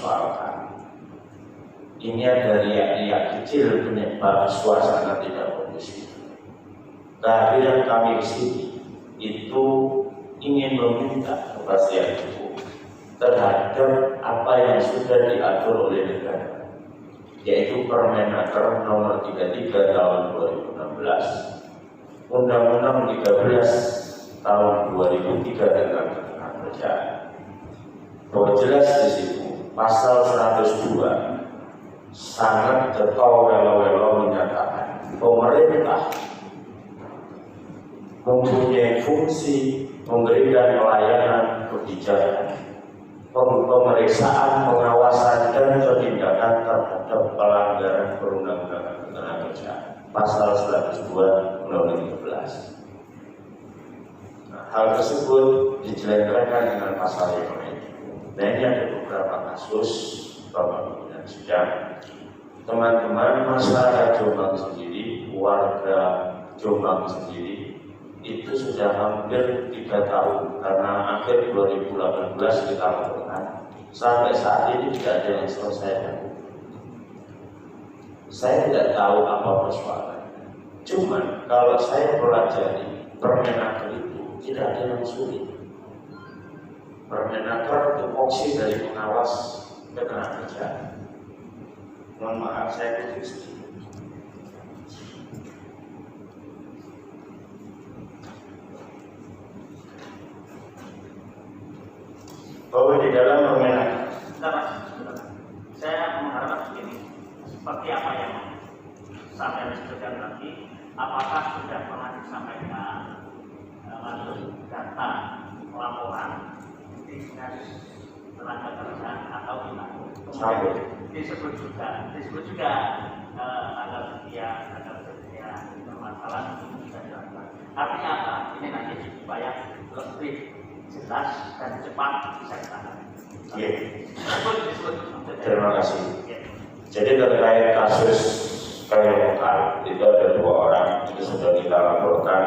mempersoalkan. Ini ada riak-riak kecil penyebab suasana tidak kondusif. Kehadiran kami di sini itu ingin meminta kepastian hukum terhadap apa yang sudah diatur oleh negara, yaitu Permenaker nomor 33 tahun 2016, Undang-Undang 13 tahun 2003 tentang ketenagakerjaan. Bahwa jelas di situ pasal 102 sangat getol welo-welo menyatakan pemerintah mempunyai fungsi memberikan pelayanan kebijakan, pemeriksaan, pengawasan, dan penindakan terhadap pelanggaran perundang-undangan ketenagakerjaan. Pasal 102 Undang-Undang 13. Hal tersebut dijelentrehkan dengan pasal yang lain. Nah, ini ada beberapa kasus pembangunan sidang. Teman-teman masyarakat Jombang sendiri, warga Jombang sendiri itu sudah hampir 3 tahun karena akhir 2018 kita lakukan. Sampai saat ini tidak ada yang selesai. Saya tidak tahu apa persoalannya. Cuman kalau saya pelajari Permenaker itu tidak ada yang sulit. Permenaker itu opsi dari pengawas ketenagakerjaan. Mohon maaf, saya kutip sedikit. Bahwa di dalam Permenaker, saya mengharap begini, seperti apa yang sampai disebutkan tadi, apakah sudah pernah disampaikan data laporan di dinas tenaga kerjaan atau gimana? Disebut juga agar sedia bermasalah bisa dilakukan. Artinya apa? Ini nanti supaya lebih jelas dan cepat bisa ditangani. Disebut. Terima kasih. Jadi terkait kasus kayu lokal itu ada 2 orang itu sudah kita laporkan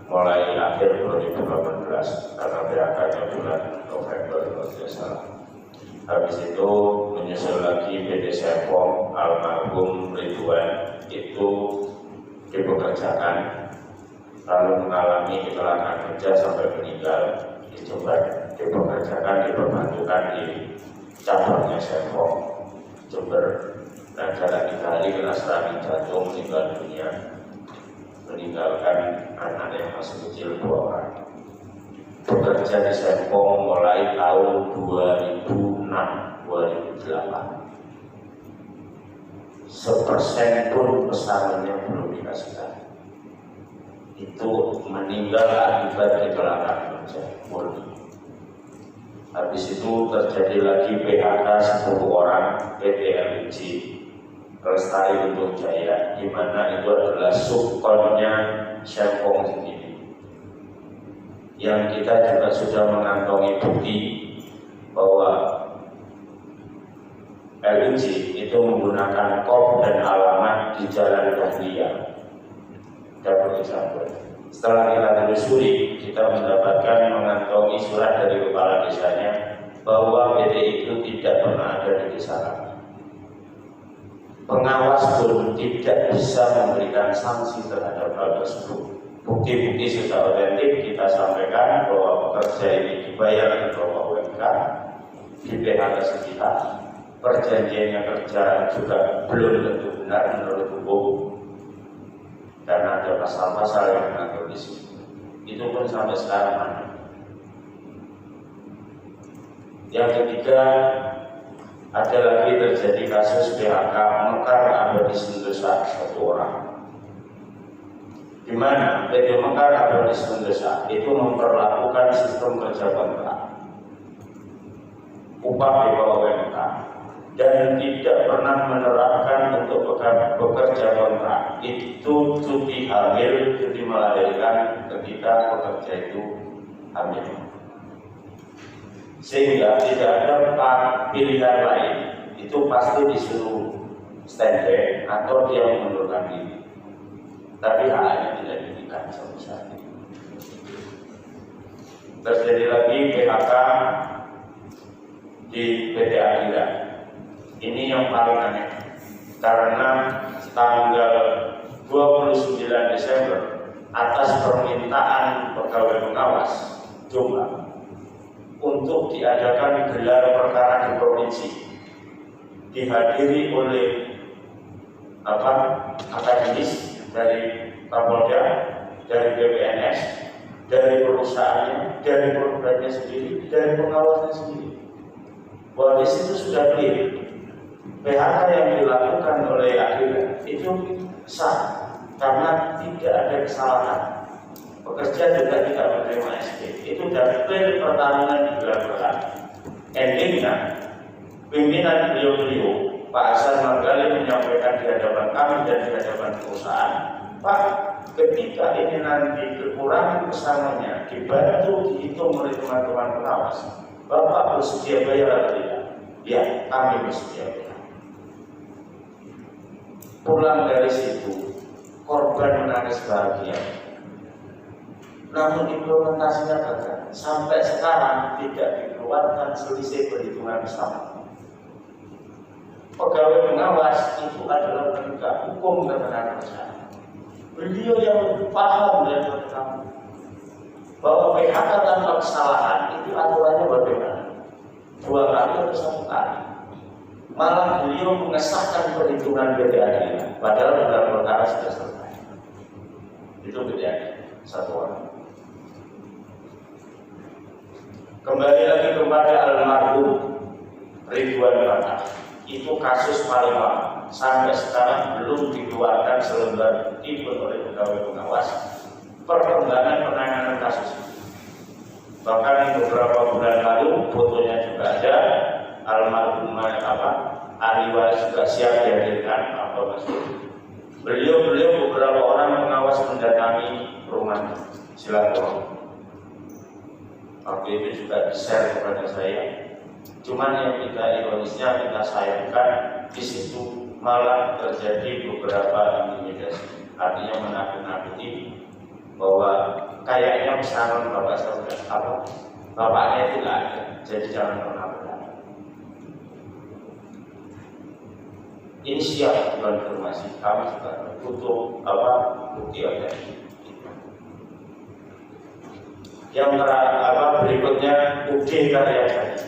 mulai akhir 2018 karena PHK-nya bulan November kalau tidak salah. Habis itu menyusul lagi PT Serpong almarhum Ridwan itu dipekerjakan lalu mengalami kecelakaan kerja sampai meninggal di Jember, dipekerjakan diperbantukan di cabangnya Serpong Jember. Dan jalan 3 hari kena serangan jantung meninggal dunia, meninggalkan anak yang masih kecil 2 orang. Bekerja di Serpong mulai tahun 2006-2008. Sepersen pun pesanannya belum dikasihkan. Itu meninggal akibat kecelakaan kerja murni. Habis itu terjadi lagi PHK 10 orang PT LNG Lestari Untung Jaya, di mana itu adalah subkonnya Serpong sendiri. Yang kita juga sudah mengantongi bukti bahwa LNG itu menggunakan kop dan alamat di Jalan Dahlia, Dapur Isabel. Setelah kita telusuri, kita mendapatkan mengantongi surat dari kepala desanya bahwa PT itu tidak pernah ada di desa kami. Pengawas pun tidak bisa memberikan sanksi terhadap hal tersebut. Bukti-bukti sudah otentik kita sampaikan bahwa pekerja ini dibayar di bawah UMK, di PHK sepihak, perjanjiannya kerja juga belum tentu benar menurut hukum, karena ada pasal-pasal yang mengatur di situ. Itu pun sampai sekarang ada. Yang ketiga, ada lagi terjadi kasus PHK Mekar Abadi Sentosa 1 orang. Di mana PT Mekar Abadi Sentosa itu memperlakukan sistem kerja kontrak, upah di bawah UMK, dan tidak pernah menerapkan untuk bekerja kontrak itu cuti hamil, cuti melahirkan ketika pekerja itu hamil. Sehingga tidak ada pilihan lain, itu pasti disuruh standby atau dia mengundurkan diri. Tapi halnya tidak diberikan sampai saat ini. Terjadi lagi PHK di PT Adira yang paling aneh karena tanggal 29 Desember atas permintaan pegawai pengawas Jombang untuk diadakan gelar perkara di provinsi dihadiri oleh akademis dari Kapolda, dari BPNS, dari perusahaannya, dari produknya sendiri, dari pengawasnya sendiri. Bahwa di situ sudah clear PHK yang dilakukan oleh akhirnya itu sah karena tidak ada kesalahan. Pekerja juga tidak menerima SP. Itu dari clear pertarungan di gelar-gelar. Endingnya pimpinan beliau-beliau Pak Hasan Manggali menyampaikan di hadapan kami dan di hadapan perusahaan, Pak, ketika ini nanti kekurangan pesangonnya dibantu dihitung oleh teman-teman pengawas, Bapak bersedia bayar atau tidak? Ya, kami bersedia bayar. Pulang dari situ, korban menangis bahagia. Namun implementasinya gagal. Sampai sekarang tidak dikeluarkan selisih perhitungan bersama. Pegawai pengawas itu adalah penegak hukum ketenaga kerjaan. Beliau yang lebih paham daripada kami bahwa PHK tanpa kesalahan itu aturannya bagaimana? 2 kali atau 1 kali. Malah beliau mengesahkan perhitungan BDAD, padahal gelar perkara sudah selesai. Itu BDAD 1 orang. Kembali lagi kepada almarhum Ridwan Kamil. Itu kasus paling lama. Sampai sekarang belum dikeluarkan selembar bukti pun oleh pegawai pengawas perkembangan penanganan kasus ini. Bahkan beberapa bulan lalu fotonya juga ada, almarhumah ahli waris juga siap dihadirkan beliau beberapa orang pengawas mendatangi rumah silaturahmi. Waktu itu juga di-share kepada saya. Cuman yang ironisnya kita sayangkan di situ malah terjadi beberapa intimidasi, artinya menakut-nakuti bahwa kayaknya pesanan bapaknya itu nggak ada, jadi jangan pernah berani. Ini siap konfirmasi, kami juga butuh bukti aja. Yang berikutnya UG Karya Jati.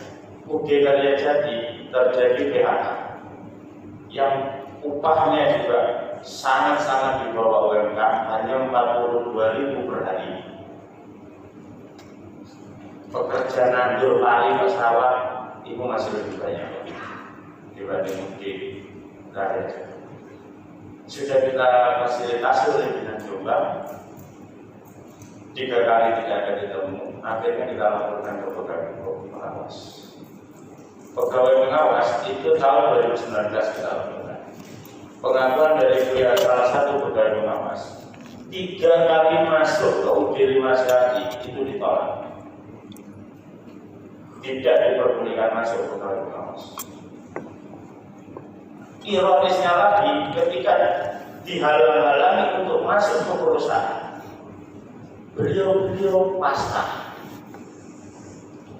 UG Karya Jati terjadi PHK yang upahnya juga sangat-sangat di bawah UMK, hanya 42.000 per hari. Pekerja nandur pari pesawat itu masih lebih banyak dibanding UG Karya Jati. Sudah kita fasilitasi oleh Dinas Jombang 3 kali tidak ada ditemu, akhirnya kita laporkan ke pegawai pengawas. Pegawai pengawas itu tahun 2019 kita lakukan pengakuan dari pihak salah satu pegawai pengawas 3 kali masuk ke UG 5 Jati itu ditolak, tidak diperbolehkan masuk pegawai pengawas. Ironisnya lagi, ketika dihalang-halangi untuk masuk ke perusahaan, beliau pasrah.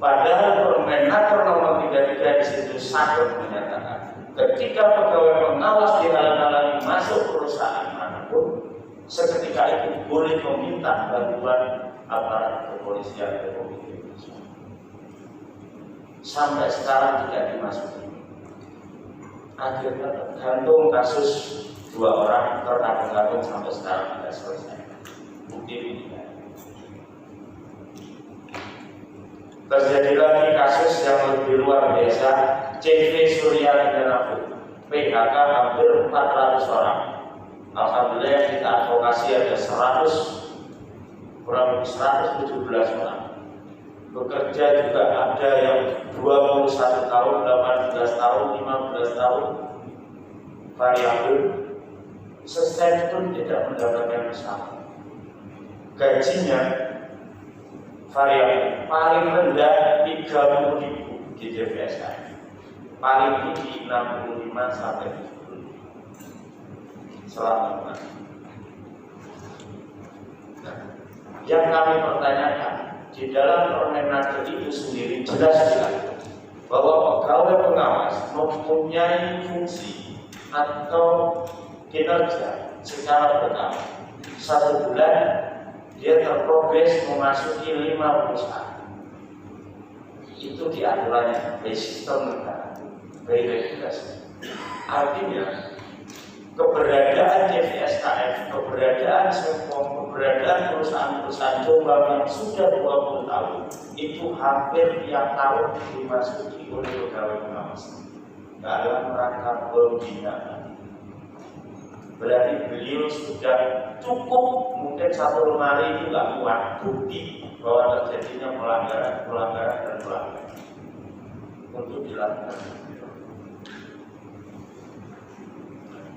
Padahal Permenaker nomor 33 di situ sangat menyatakan, ketika pegawai pengawas dihalang-halangi masuk perusahaan manapun, seketika itu boleh meminta bantuan aparat kepolisian Republik Indonesia. Sampai sekarang tidak dimasuki. Akhirnya tergantung kasus 2 orang tergantung sampai sekarang tidak selesai. Bukti ini. Terjadi lagi kasus yang lebih luar biasa, CV Surya Indrafut, PHK hampir 400 orang. Alhamdulillah yang kita advokasi ada kurang lebih 117 orang. Bekerja juga ada yang 21 tahun, 18 tahun, 15 tahun, variabel. Seset pun tidak mendapatkan pesangon. Gajinya variabel, paling rendah 30.000 di JPSK, paling tinggi 65 sampai 70 selama. Yang kami pertanyakan di dalam Permenaker itu sendiri jelas bahwa pegawai pengawas mempunyai fungsi atau kinerja secara berkala. 1 bulan dia terprogres memasuki 5 perusahaan. Itu diaturannya dari sistem negara, dari regulasi. Artinya keberadaan DVSKF, keberadaan Serpong, keberadaan perusahaan-perusahaan Jombang yang sudah 20 tahun itu hampir tiap tahun dimasuki oleh pegawai pengawas dalam rangka pembinaan. Berarti beliau sudah cukup, mungkin 1 lemari itu nggak kuat bukti bahwa terjadinya pelanggaran untuk dilakukan.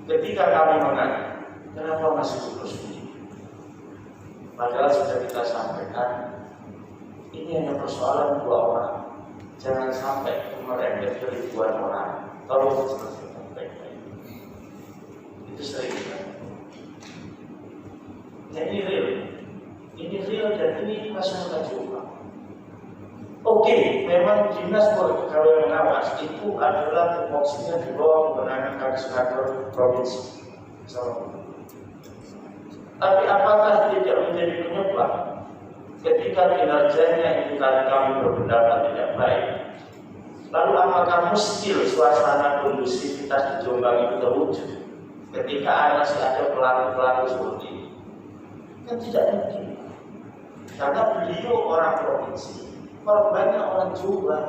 Ketika kami menanya, kenapa masih terus begini? Padahal sudah kita sampaikan, ini hanya persoalan 2 orang. Jangan sampai merembet ke ribuan orang. Tolong selesaikan baik-baik. Itu sering kita. Nah, ini real dan ini masyarakat juga. Oke, memang dinas pegawai pengawas itu adalah tupoksinya di bawah kewenangan Kadislaker provinsi. Tapi apakah tidak menjadi penyebab ketika kinerjanya itu kami berpendapat tidak baik? Lalu apakah mustahil suasana kondusivitas di Jombang itu terwujud ketika masih ada pelaku-pelaku seperti ini? Kan tidak mungkin. Karena beliau orang provinsi, korbannya orang Jombang.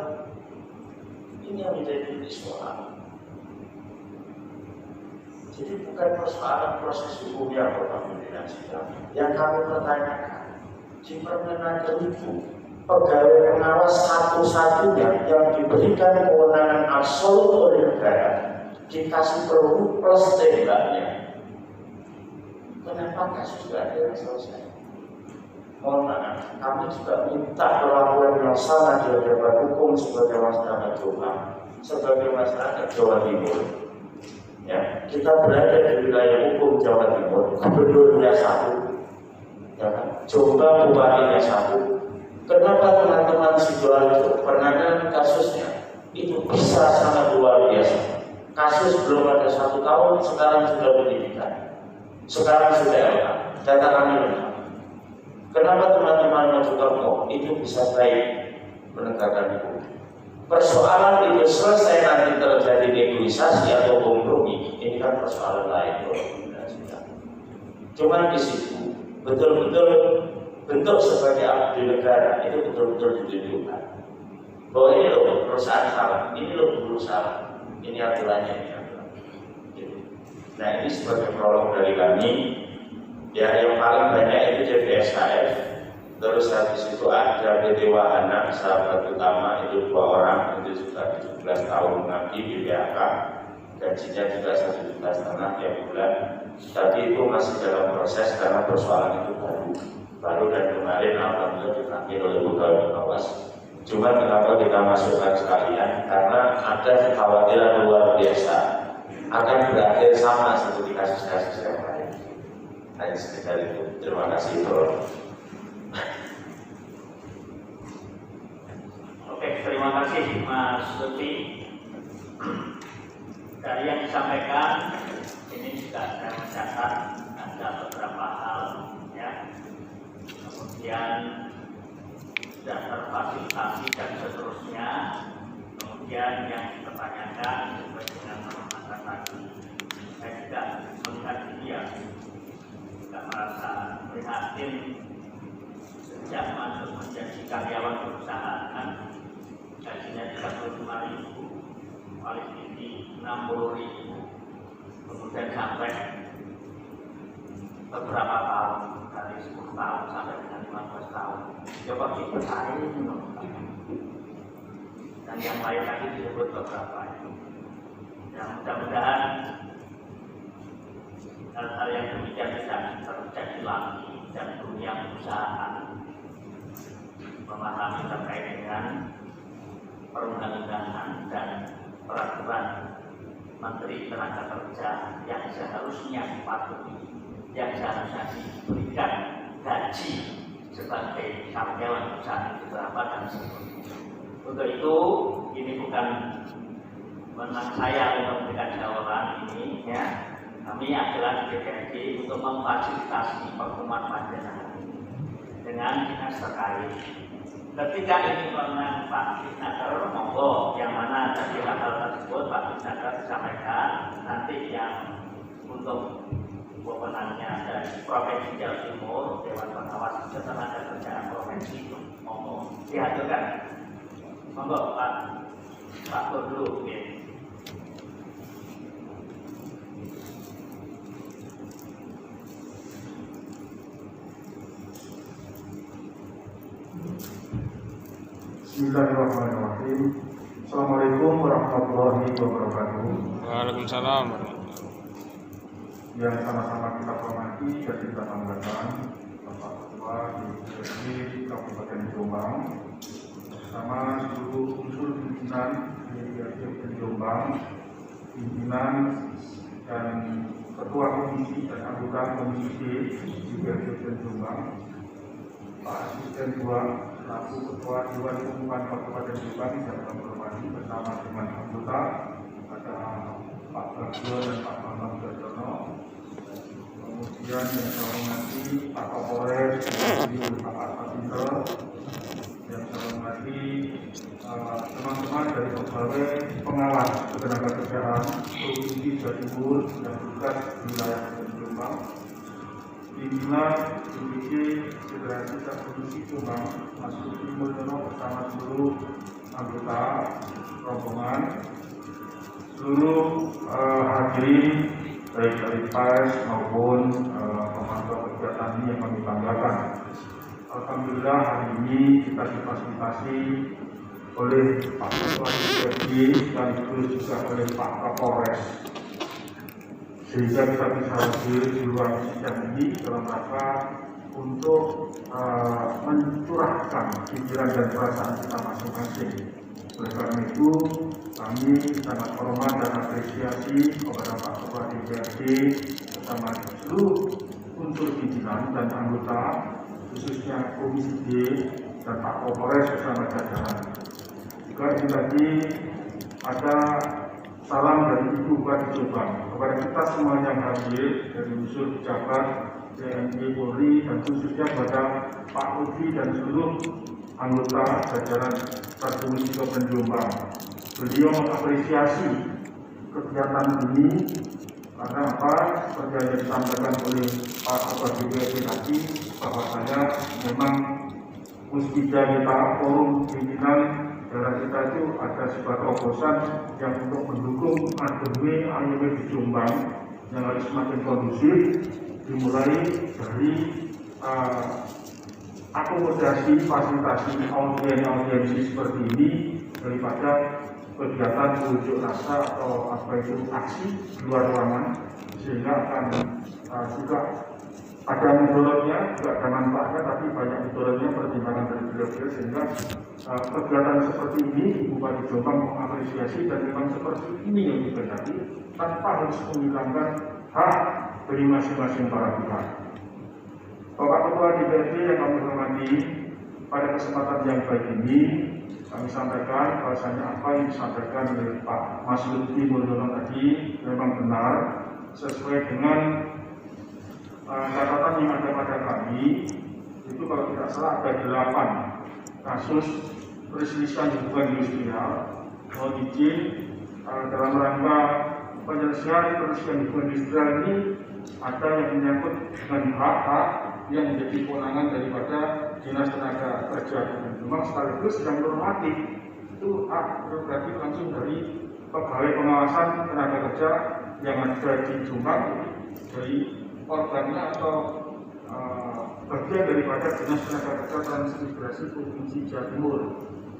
Ini yang menjadi soal. Jadi bukan persoalan proses hukumnya Bapak Sidang. Yang kami pertanyakan di Permenaker itu pegawai pengawas satu-satunya yang diberikan kewenangan absolut oleh negara dikasih perlu plus tembaknya. Kenapa kasus juga ada yang selesai? Mohon maaf, kami juga minta perlakuan yang sama di hadapan hukum sebagai masyarakat Jombang, sebagai masyarakat Jawa Timur. Ya, kita berada di wilayah hukum Jawa Timur, gubernurnya satu, ya kan? Jombang bupatinya satu. Kenapa teman-teman Sidoarjo penanganan kasusnya itu bisa sangat luar biasa? Kasus belum ada 1 tahun, sekarang sudah penyidikan, sekarang sudah LK. Data kami lengkap. Kenapa teman-teman Mojokerto itu bisa baik menegakkan hukum? Persoalan itu selesai nanti terjadi negosiasi atau kompromi, ini kan persoalan lain. Cuman di situ betul-betul bentuk sebagai abdi negara itu betul-betul ditunjukkan bahwa ini loh perusahaan salah, ini loh guru salah, ini aturannya, ini aturan. Nah, ini sebagai prolog dari kami. Ya, yang paling banyak itu DVSKF. Terus habis itu ada PT Wahana, sahabat utama itu 2 orang, itu juga 17 tahun nanti di PHK. Gajinya juga 1,5 juta tiap bulan. Tapi itu masih dalam proses karena persoalan itu baru dan kemarin alhamdulillah dipanggil oleh pegawai pengawas. Cuma kenapa kita masukkan sekalian? Karena ada kekhawatiran luar biasa akan berakhir sama seperti kasus-kasus yang lain. Hanya sekedar itu. Terima kasih, Bro. Oke, terima kasih Mas Lutfi. Dari yang disampaikan, ini juga saya mencatat ada beberapa hal, ya. Kemudian sudah terfasilitasi dan seterusnya. Kemudian yang dipertanyakan sesuai dengan permasalahan tadi, saya juga melihat dia juga merasa prihatin sejak masuk menjadi karyawan perusahaan, gajinya 35.000, paling tinggi 60.000, kemudian sampai beberapa tahun, dari 10 tahun sampai dengan 15 tahun. Coba kita cari ini, dan yang lain lagi disebut beberapa. Yang mudah-mudahan hal-hal yang demikian tidak terjadi lagi dan dunia perusahaan memahami terkait dengan perundang-undangan dan peraturan Menteri Tenaga Kerja yang seharusnya dipatuhi, yang seharusnya diberikan gaji sebagai karyawan perusahaan itu berapa dan seterusnya. Untuk itu, ini bukan menang saya untuk memberikan jawaban ini, ya. Kami adalah di DPRD untuk memfasilitasi pengumuman panjenengan dengan dinas terkait. Ketika ini menang Pak Disnaker, monggo yang mana tadi hal tersebut Pak Disnaker disampaikan, nanti yang untuk wewenangnya dari Provinsi Jawa Timur, Dewan Pengawas Ketenagakerjaan Provinsi, monggo dihadirkan. Monggo Pak Guru, ya. Bismillahirrahmanirrahim. Assalamualaikum warahmatullahi wabarakatuh. Waalaikumsalam. Yang sama-sama kita hormati dan kita banggakan Bapak Ketua DPRD Kabupaten Jombang bersama seluruh unsur pimpinan DPRD Jombang, pimpinan dan ketua komisi dan anggota komisi DPRD Jombang, Pak Asisten 2 selaku Ketua Dewan Pengumuman Kabupaten Jombang yang kami hormati bersama dengan anggota ada Pak Bagio dan Pak Bambang Jodono, kemudian yang saya hormati Pak Kapolres, Pak Arpinter, yang saya hormati teman-teman dari pegawai pengawas ketenagakerjaan Provinsi Jawa Timur yang bertugas di wilayah Jombang, pimpinan DPD Federasi Akademisi Jombang, Mas Suti Mulyono bersama seluruh anggota rombongan, seluruh hadirin baik dari pers maupun pemantau kegiatan ini yang kami banggakan. Alhamdulillah hari ini kita difasilitasi oleh Pak Ketua DPRD sekaligus juga oleh Pak Kapolres, sehingga kita bisa hadir di ruang sidang ini dalam rangka untuk mencurahkan pikiran dan perasaan kita masing-masing. Oleh karena itu, kami sangat hormat dan apresiasi kepada Pak Ketua DPRD bersama seluruh unsur pimpinan dan anggota, khususnya Komisi D dan Pak Kapolres bersama jajaran. Juga ini tadi ada salam dari Ibu Bupati Jombang kepada kita semua yang hadir dari unsur pejabat TNI Polri dan khususnya kepada Pak Lutfi dan seluruh anggota jajaran Komisi Kabupaten Jombang. Beliau mengapresiasi kegiatan ini karena apa? Seperti yang disampaikan oleh Pak Ketua DPRD tadi, bahwasanya memang mustinya kita forum pimpinan daerah kita itu ada sebuah terobosan yang untuk mendukung akademi AIW di Jombang yang harus semakin kondusif, dimulai dari akomodasi fasilitasi audiensi seperti ini daripada kegiatan unjuk rasa atau apa itu aksi di luar ruangan, sehingga akan juga ada mudaratnya, juga ada manfaatnya, tapi banyak mudaratnya pertimbangan dari beliau, sehingga kegiatan seperti ini Bupati Jombang mengapresiasi dan memang seperti ini yang dikehendaki tanpa harus menghilangkan hak dari masing-masing para pihak. Bapak Ketua DPRD yang kami hormati, pada kesempatan yang baik ini kami sampaikan bahwasanya apa yang disampaikan oleh Pak Mas Lutfi Mulyono tadi memang benar sesuai dengan catatan yang ada pada kami. Itu kalau tidak salah ada 8 kasus perselisihan hubungan industrial. Mohon izin dalam rangka penyelesaian perselisihan hubungan industrial ini ada yang menyangkut dengan hak-hak yang menjadi kewenangan daripada Dinas Tenaga Kerja Kabupaten Jombang, sekaligus yang normatif itu hak prerogatif langsung dari pegawai pengawasan tenaga kerja yang ada di Jombang, dari organnya atau bagian daripada Dinas Tenaga Kerja Transmigrasi Provinsi Jawa Timur.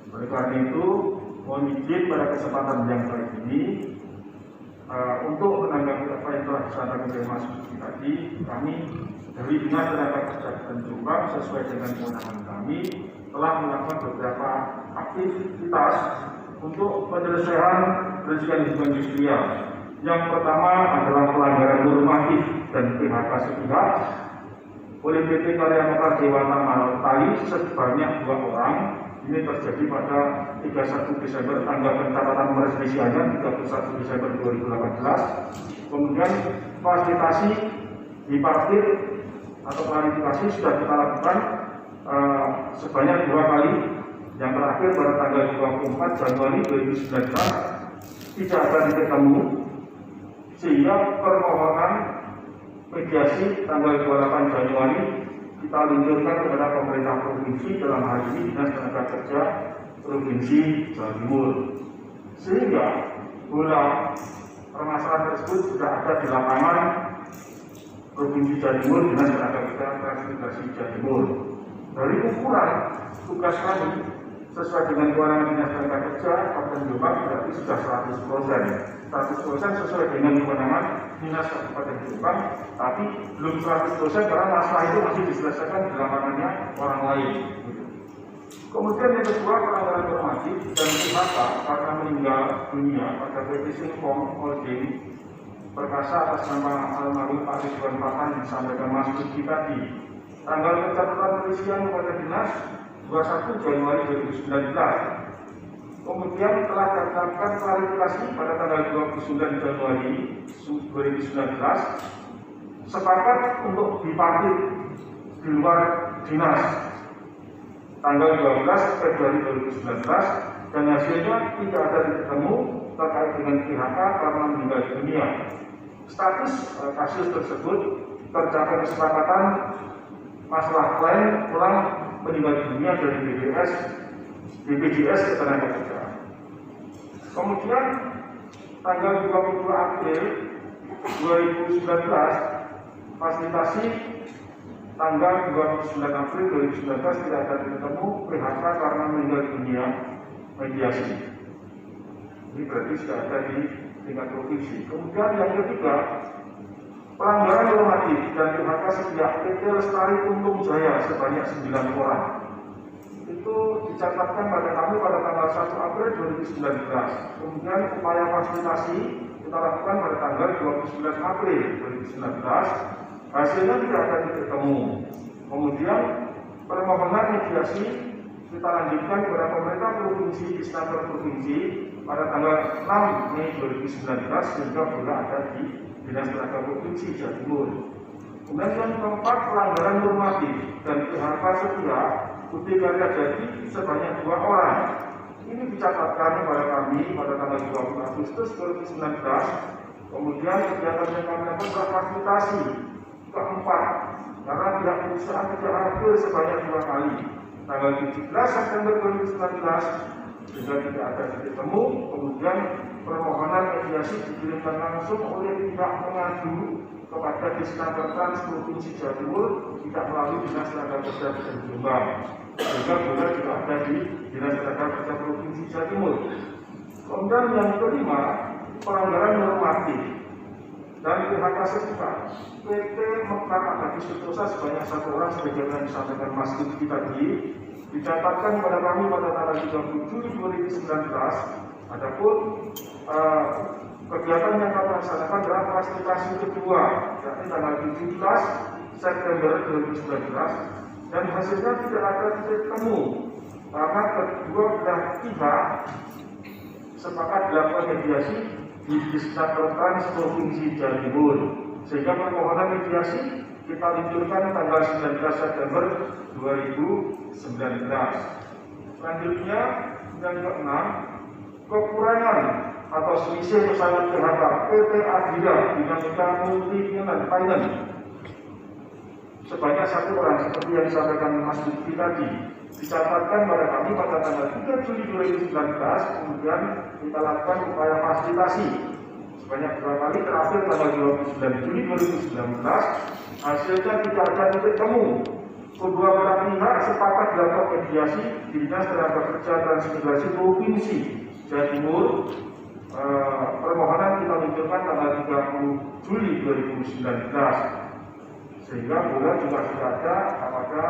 Oleh karena itu, mohon izin pada kesempatan yang baik ini untuk menanggapi apa yang telah disampaikan oleh Mas Lutfi tadi, kami dari Dinas Tenaga Kerja Kabupaten Jombang sesuai dengan kewenangan kami telah melakukan beberapa aktivitas untuk penyelesaian perselisihan hubungan industrial. Yang pertama adalah pelanggaran normatif dan PHK sepihak oleh PT Karya Mekar Dewata Malotali sebanyak 2 orang Ini terjadi pada 31 Desember, tanggal pencatatan merevisiannya 31 Desember 2018. Kemudian fasilitasi di parkir atau klarifikasi sudah kita lakukan sebanyak 2 kali. Yang terakhir pada tanggal 24 Januari 2019 tidak ada titik temu, sehingga permohonan mediasi tanggal 28 Januari kita luncurkan kepada pemerintah provinsi, dalam hal ini Dinas Tenaga Kerja Provinsi Jawa Timur, sehingga bola permasalahan tersebut sudah ada di lapangan Provinsi Jawa Timur, Dinas Tenaga Kerja Transmigrasi Jawa Timur. Dari ukuran tugas kami sesuai dengan kewenangan Dinas Tenaga Kerja Kabupaten Jombang berarti sudah 100%. 100% sesuai dengan kewenangan Dinas Kabupaten Jombang, tapi belum 100% karena masalah itu masih diselesaikan di lapangannya orang lain. Kemudian yang kedua, pelanggaran normatif dan PHK karena meninggal dunia pada PT Singkong Holding Perkasa atas nama almarhum Pak Ridwan Patan yang disampaikan Mas Budi tadi. Tanggal pencatatan perisian kepada dinas 21 Januari 2019. Kemudian telah dilakukan klarifikasi pada tanggal 29 Januari 2019, sepakat untuk diparkir di luar dinas tanggal 12 Februari 2019, dan hasilnya tidak ada ditemu terkait dengan PHK karena meninggal dunia. Status kasus tersebut tercapai kesepakatan masalah klaim pulang meninggal dunia dari BPJS Ketenagakerjaan. Kemudian tanggal 22 April 2019 fasilitasi tanggal 29 April 2019 tidak ada ditemu PHK karena meninggal dunia mediasi. Ini berarti sudah ada di tingkat provinsi. Kemudian yang ketiga, pelanggaran normatif dan PHK sepihak PT Lestari Untung Jaya sebanyak 9 orang. Itu dicatatkan pada kami pada tanggal 1 April 2019. Kemudian upaya fasilitasi kita lakukan pada tanggal 29 April 2019. Hasilnya tidak ada titik temu. Kemudian permohonan mediasi kita lanjutkan kepada pemerintah provinsi di Istanbul provinsi pada tanggal 6 Mei 2019 sehingga bola ada di Dinas Tenaga Provinsi Jawa Timur. Kemudian yang keempat, pelanggaran normatif dan PHK sepihak UT Karya Jadi sebanyak 2 orang. Ini dicatatkan pada kami pada tanggal 20 Agustus 2019. Kemudian kegiatan yang kami lakukan fasilitasi keempat karena pihak perusahaan tidak hadir sebanyak 2 kali. Tanggal 17 September 2019 sehingga tidak ada titik temu. Kemudian permohonan mediasi dikirimkan langsung oleh pihak pengadu kepada Disnaker Trans Provinsi Jawa Timur, tidak melalui Dinas Tenaga Kerja Provinsi Jombang. Sehingga bola juga ada di Dinas Tenaga Kerja Provinsi Jawa Timur. Kemudian yang kelima, pelanggaran normatif dan PHK sepihak PT Mekar Abadi Sutosa sebanyak 1 orang sebagaimana disampaikan Mas Budi tadi dicatatkan pada kami pada tanggal 30 Juli 2019. Adapun kegiatan yang kami laksanakan adalah fasilitasi kedua, yakni tanggal 17 September 2019, dan hasilnya tidak ada titik temu karena kedua belah pihak sepakat dilakukan mediasi di Disnaker Trans Provinsi Jawa Timur, sehingga permohonan mediasi kita luncurkan tanggal 19 September 2019. Selanjutnya yang keenam, kekurangan atau selisih pesangon PHK PT Adira Dinamika Multi Finance sebanyak 1 orang seperti yang disampaikan Mas Budi tadi dicatatkan pada kami pada tanggal 3 Juli 2019. Kemudian kita lakukan upaya fasilitasi sebanyak 2 kali, terakhir tanggal 29 Juli 2019. Hasilnya tidak ada titik temu. Kedua belah pihak sepakat dilakukan mediasi di Dinas Tenaga Kerja Transmigrasi Provinsi Jawa Timur. Permohonan kita luncurkan tanggal 30 Juli 2019, sehingga bola juga sudah ada pada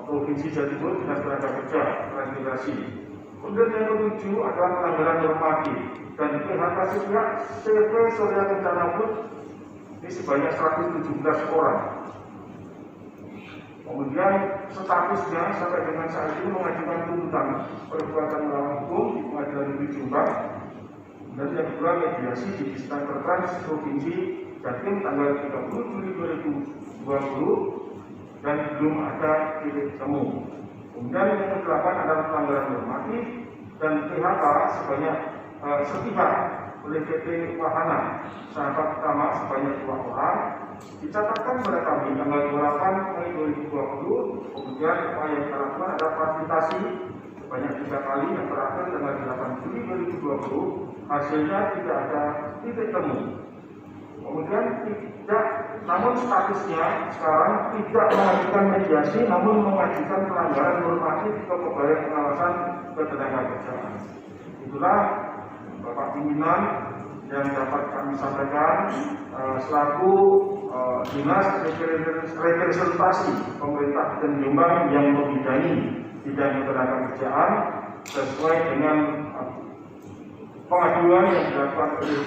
Provinsi Jawa Timur Dinas Tenaga Kerja Transmigrasi. Kemudian yang ketujuh adalah pelanggaran normatif dan PHK sepihak CV Surya Kencana Food ini sebanyak 117 orang. Kemudian statusnya sampai dengan saat ini mengajukan tuntutan perbuatan melawan hukum di Pengadilan Negeri Jombang. Dan yang kedua, mediasi di Disnaker Trans Provinsi Jatim tanggal 30 Juli 2020 dan belum ada titik temu. Kemudian yang ke-8 adalah pelanggaran normatif dan PHK sebanyak sepihak oleh PT Wahana Sahabat Utama sebanyak 2 orang dicatatkan pada kami tanggal 28 Mei 2020. Kemudian upaya yang dilakukan ada fasilitasi sebanyak 3 kali, yang terakhir tanggal 8 Juli 2020 hasilnya tidak ada titik temu. Kemudian namun statusnya sekarang tidak mengajukan mediasi, namun mengajukan pelanggaran normatif ke Balai Pengawasan Ketenagakerjaan. Itulah Bapak Pimpinan yang dapat kami sampaikan selaku Dinas Representasi Pemerintah Kabupaten Jombang yang membidangi bidang ketenagakerjaan sesuai dengan pengaduan yang dilakukan oleh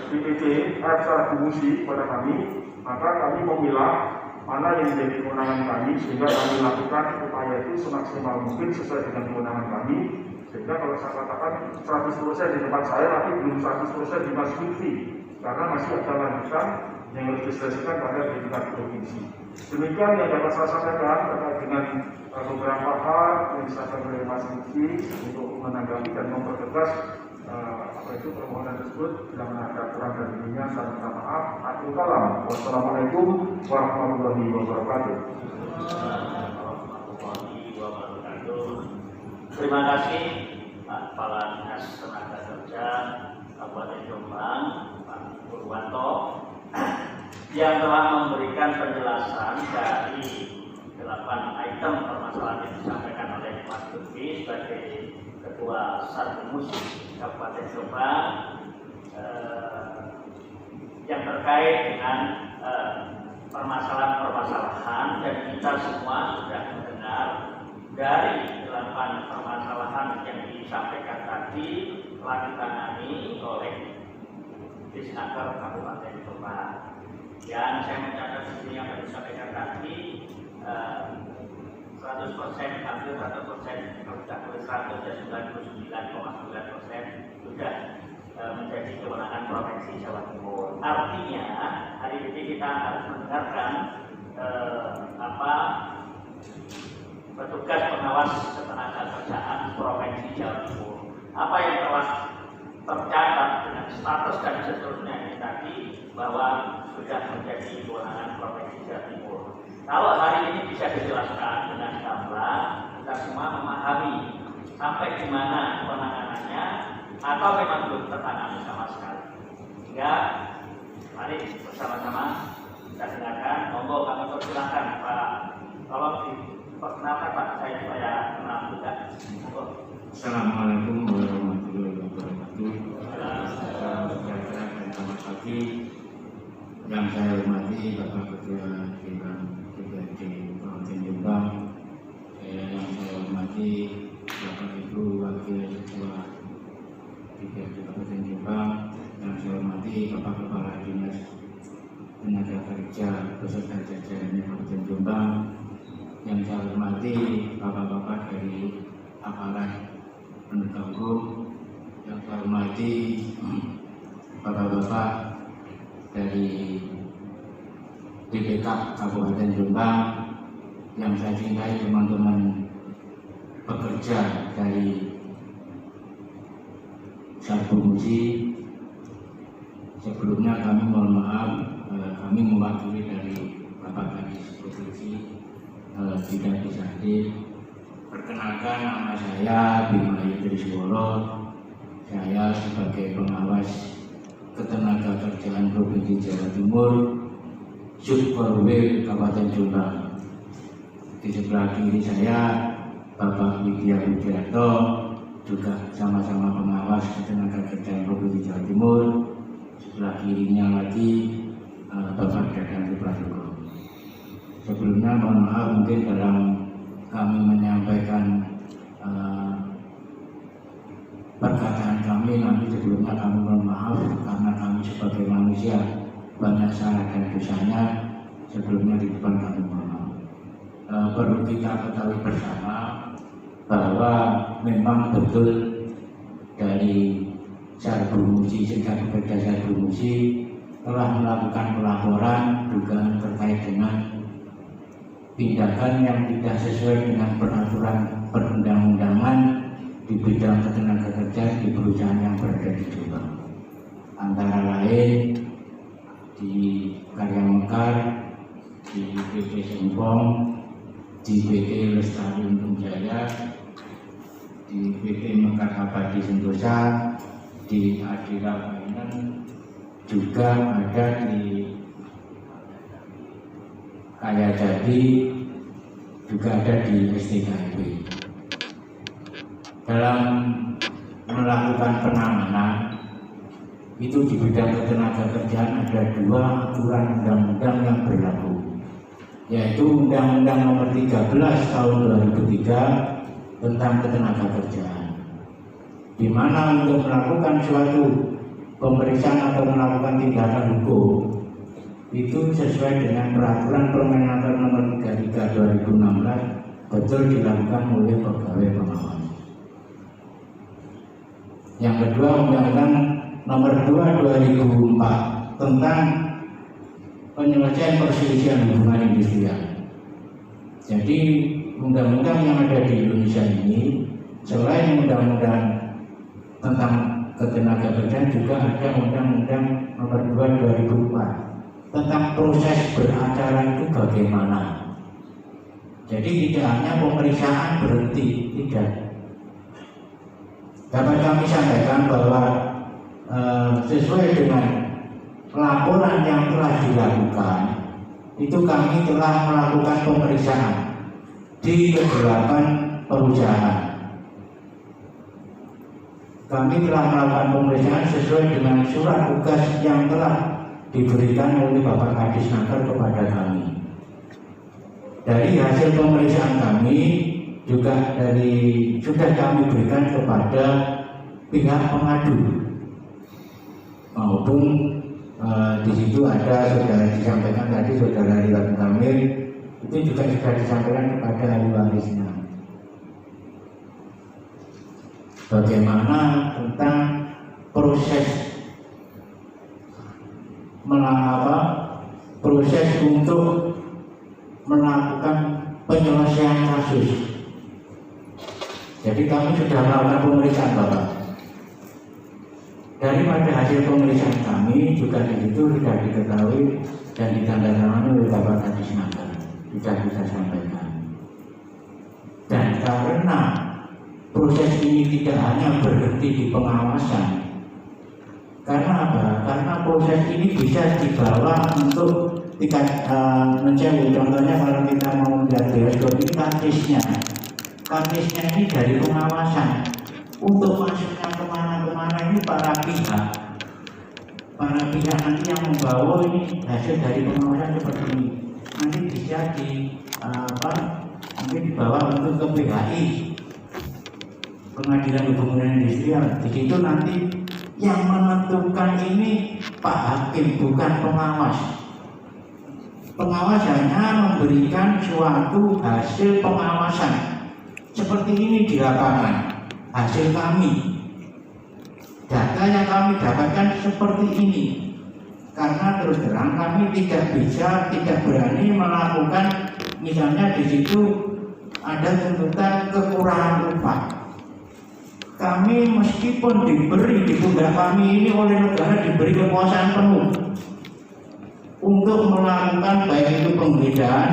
DPD secara fungsi kepada kami, maka kami memilah mana yang menjadi kewenangan kami sehingga kami lakukan upaya itu semaksimal mungkin sesuai dengan kewenangan kami. Sehingga kalau saya katakan 100% di tempat saya, tapi belum 100% di Mas Lutfi, karena masih ada lanjutan yang harus diselesaikan pada tingkat provinsi. Demikian yang dapat saya sampaikan terkait dengan beberapa hal yang disampaikan oleh Mas Lutfi untuk menanggapi dan mempertegas permohonan tersebut. Bila mana ada kurang dan lebihnya, saya minta maaf. Akhirul kalam. Wassalamualaikum warahmatullahi wabarakatuh. Terima kasih Pak Kepala Dinas Tenaga Kerja Kabupaten Jombang, Pak Purwanto, yang telah memberikan penjelasan dari 8 item permasalahan yang disampaikan oleh Mas Lutfi sebagai Ketua Satgas Kabupaten Jombang yang terkait dengan permasalahan-permasalahan, dan kita semua sudah mendengar dari 8 permasalahan yang disampaikan tadi telah ditangani oleh Disnaker Kabupaten Jombang. Dan saya mencatat di sini yang disampaikan tadi 100%, hampir 100%, kalau tidak boleh 199,9% sudah menjadi kewenangan Provinsi Jawa Timur. Artinya hari ini kita harus mendengarkan petugas pengawas ketenagakerjaan Provinsi Jawa Timur, apa yang telah tercatat dengan status dan seterusnya ini tadi bahwa sudah menjadi kewenangan Provinsi Jawa Timur. Kalau hari ini bisa dijelaskan dengan gamblang, kita semua memahami sampai di mana penanganannya atau memang belum tertangani sama sekali. Sehingga mari bersama-sama kita dengarkan. Monggo kami persilakan Pak, tolong diperkenalkan Pak, saya supaya kenal juga. Assalamualaikum warahmatullahi wabarakatuh. Selamat pagi. Yang saya hormati Bapak Ketua Dewan DPRD Kabupaten Jombang, yang saya hormati Bapak Ibu Wakil Ketua DPRD Kabupaten Jombang, yang saya hormati Bapak Kepala Dinas Tenaga Kerja beserta jajarannya Kabupaten Jombang, yang saya hormati Bapak-bapak dari aparat penegak hukum, yang saya hormati Bapak-bapak dari DPK Kabupaten Jombang, yang saya cintai teman-teman pekerja dari Sarfungsi. Sebelumnya kami mohon maaf, kami mewakili dari Bapak Kadis Provinsi tidak bisa hadir. Perkenalkan, nama saya Bima Yudrisworo. Saya sebagai pengawas ketenagakerjaan Provinsi Jawa Timur, Subkorwil Kabupaten Jombang. Di sebelah kiri saya Bapak Widya Widiarto, juga sama-sama pengawas ketenagakerjaan Provinsi Jawa Timur. Sebelah kirinya lagi Bapak Dadang Pradugo. Sebelumnya mohon maaf mungkin dalam kami menyampaikan perkataan kami, nanti sebelumnya kami mohon maaf karena kami sebagai manusia banyak salah dan dosanya. Sebelumnya di depan kami mohon maaf. perlu kita ketahui bersama bahwa memang betul dari Sarbu Musi, Serikat Pekerja Sarbu Musi telah melakukan pelaporan dugaan terkait dengan tindakan yang tidak sesuai dengan peraturan perundang-undangan di bidang ketenagakerjaan di perusahaan yang berada di Jombang, antara lain di Karya Mekar, di PT Sempong, di PT Lestari Untung Jaya, di PT Mekar Abadi Sentosa, di Adira Finance, juga ada di Kaya Jadi, juga ada di STKP. Dalam melakukan penanganan itu di bidang ketenagakerjaan ada 2 aturan undang-undang yang berlaku, yaitu Undang-Undang Nomor 13 Tahun 2003 tentang ketenagakerjaan, di mana untuk melakukan suatu pemeriksaan atau melakukan tindakan hukum itu sesuai dengan peraturan Permenaker Nomor 33 2016 betul dilakukan oleh pegawai pengawas. Yang kedua, Undang-Undang Nomor 2 2004 tentang penyelesaian perselisihan hubungan industrial. Jadi undang-undang yang ada di Indonesia ini selain undang-undang tentang ketenagakerjaan juga ada Undang-Undang Nomor 2 2004 tentang proses beracara itu bagaimana. Jadi tidak hanya pemeriksaan berhenti, tidak. Dapat kami sampaikan bahwa sesuai dengan laporan yang telah dilakukan, itu kami telah melakukan pemeriksaan di beberapa perusahaan. Kami telah melakukan pemeriksaan sesuai dengan surat tugas yang telah diberikan oleh Bapak Kadisnaker kepada kami. Dari hasil pemeriksaan kami juga sudah kami berikan kepada pihak pengadu, maupun di situ ada saudara disampaikan tadi saudara Ridwan Kamil, itu juga sudah disampaikan kepada ahli warisnya. Bagaimana tentang proses proses untuk melakukan penyelesaian kasus. Jadi kami sudah melakukan pemeriksaan, Bapak. Daripada hasil pemeriksaan kami juga di situ sudah diketahui dan ditandatangani oleh Bapak Kadisnaker, sudah kita sampaikan. Dan karena proses ini tidak hanya berhenti di pengawasan, karena apa? Karena proses ini bisa dibawa untuk tingkat menjauh. Contohnya kalau kita mau melihat bioskop ini karnisnya ini dari pengawasan untuk masuknya kemana-kemana ini para pihak nanti yang membawa ini hasil dari pengawasan seperti ini nanti bisa mungkin dibawa untuk ke PHI, Pengadilan Hubungan Industrial. Di situ nanti yang menentukan ini Pak Hakim, bukan pengawas. Pengawas hanya memberikan suatu hasil pengawasan seperti ini di lapangan, hasil kami, data yang kami dapatkan seperti ini. Karena terus terang kami tidak berani melakukan, misalnya di situ ada tuntutan kekurangan upah. Kami meskipun di pundak kami ini oleh negara diberi kekuasaan penuh untuk melakukan baik itu penggeledahan,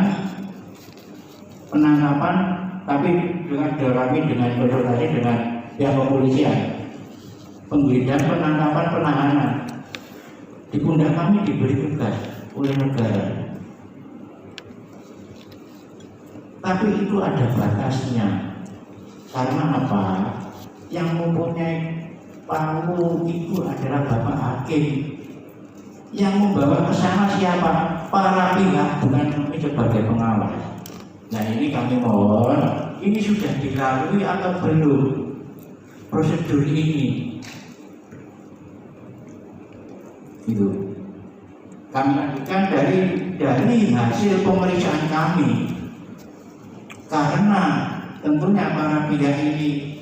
penangkapan, tapi juga kami dengan konsultasi dengan pihak kepolisian, penggeledahan, penangkapan, penahanan. Di pundak kami diberi tugas oleh negara. Tapi itu ada batasnya. Karena apa? Yang mempunyai palu itu adalah Bapak Hakim. Yang membawa ke sana siapa? Para pihak, bukan kami sebagai pengawas. Nah ini kami mohon, ini sudah dilalui atau belum prosedur ini? Itu kami lanjutkan dari hasil pemeriksaan kami. karena tentunya para pihak ini